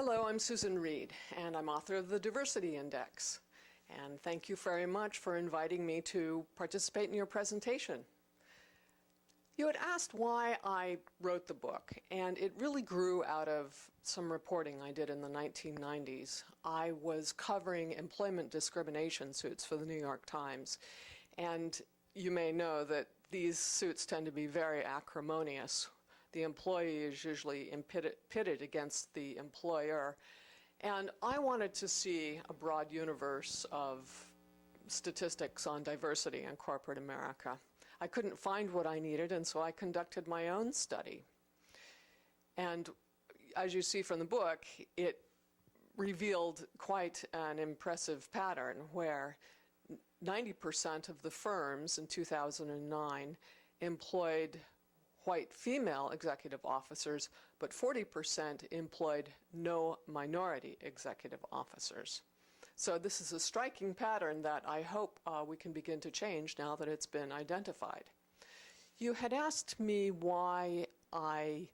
Hello, I'm Susan Reed, and I'm author of the Diversity Index. And thank you very much for inviting me to participate in your presentation. You had asked why I wrote the book, and it really grew out of some reporting I did in the 1990s. I was covering employment discrimination suits for the New York Times, and you may know that these suits tend to be very acrimonious. The employee is usually pitted against the employer. And I wanted to see a broad universe of statistics on diversity in corporate America. I couldn't find what I needed, and so I conducted my own study. And as you see from the book, it revealed quite an impressive pattern where 90% of the firms in 2009 employed white female executive officers, but 40% employed no minority executive officers. So this is a striking pattern that I hope we can begin to change now that it's been identified. You had asked me why I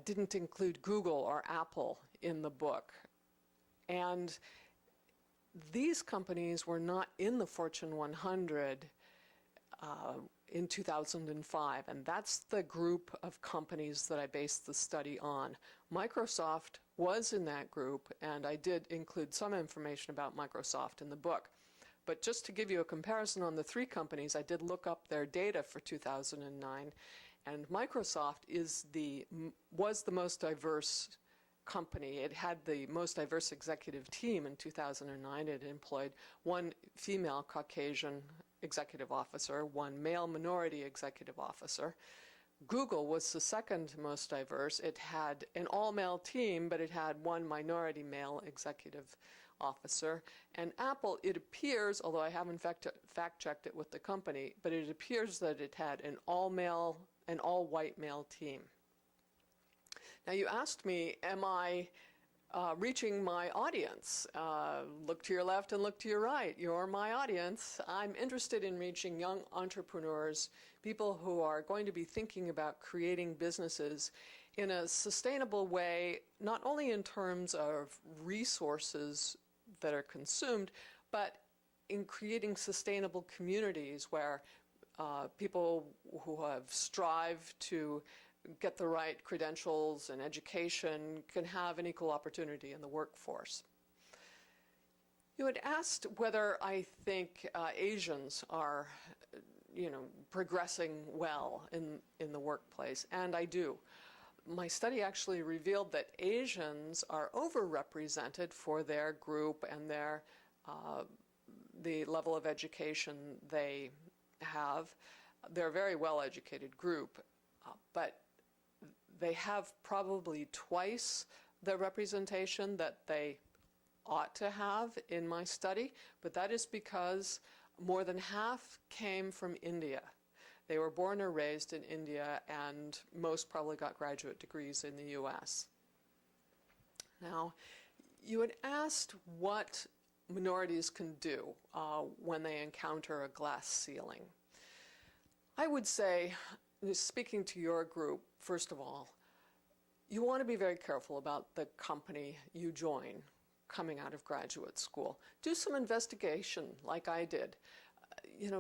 didn't include Google or Apple in the book. And these companies were not in the Fortune 100 in 2005, and that's the group of companies that I based the study on. Microsoft was in that group, and I did include some information about Microsoft in the book. But just to give you a comparison on the three companies, I did look up their data for 2009, and Microsoft was the most diverse company. It had the most diverse executive team in 2009. It employed one female Caucasian executive officer, one male minority executive officer. Google was the second most diverse. It had an all-male team, but it had one minority male executive officer. And Apple, it appears, although I haven't fact-checked it with the company, but it appears that it had an all-white male team. Now, you asked me, am I reaching my audience? Look to your left and look to your right. You're my audience. I'm interested in reaching young entrepreneurs, people who are going to be thinking about creating businesses in a sustainable way, not only in terms of resources that are consumed, but in creating sustainable communities where people who have strived to get the right credentials and education can have an equal opportunity in the workforce. You had asked whether I think Asians are, progressing well in the workplace, and I do. My study actually revealed that Asians are overrepresented for their group and the level of education they have. They're a very well-educated group, but they have probably twice the representation that they ought to have in my study, but that is because more than half came from India. They were born or raised in India, and most probably got graduate degrees in the US. Now, you had asked what minorities can do when they encounter a glass ceiling. I would say, speaking to your group, first of all, you want to be very careful about the company you join coming out of graduate school. Do some investigation like I did.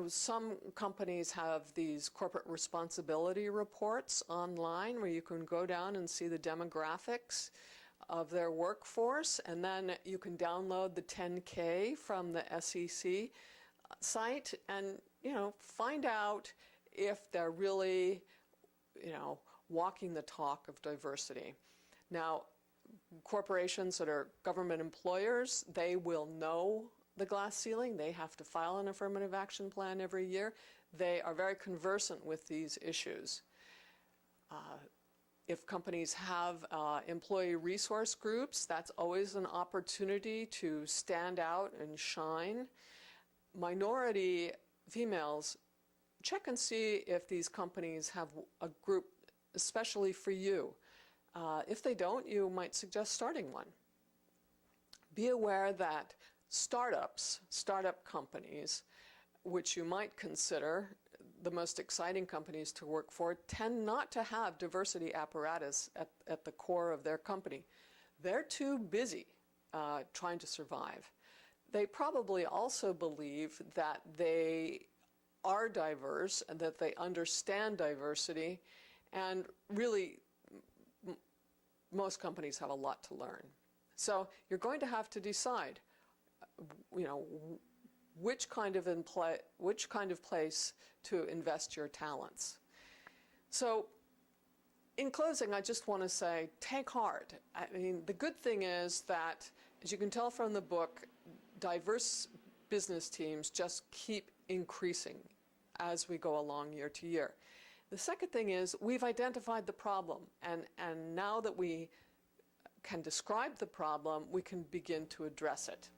Some companies have these corporate responsibility reports online where you can go down and see the demographics of their workforce, and then you can download the 10K from the SEC site and, find out if they're really, walking the talk of diversity. Now, corporations that are government employers, they will know the glass ceiling. They have to file an affirmative action plan every year. They are very conversant with these issues. If companies have employee resource groups, that's always an opportunity to stand out and shine. Minority females, check and see if these companies have a group especially for you. If they don't, you might suggest starting one. Be aware that startup companies, which you might consider the most exciting companies to work for, tend not to have diversity apparatus at the core of their company. they're too busy trying to survive. They probably also believe that they are diverse and that they understand diversity, and really most companies have a lot to learn. So you're going to have to decide, which kind of place to invest your talents. So in closing, I just want to say, take heart. I mean, the good thing is that, as you can tell from the book, diverse business teams just keep increasing as we go along year to year. The second thing is we've identified the problem, and now that we can describe the problem, we can begin to address it.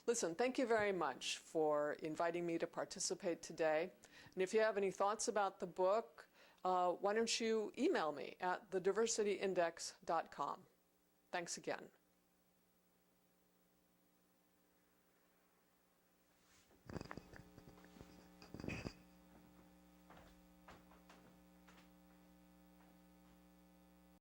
Listen, thank you very much for inviting me to participate today. And if you have any thoughts about the book, why don't you email me at thediversityindex.com. Thanks again.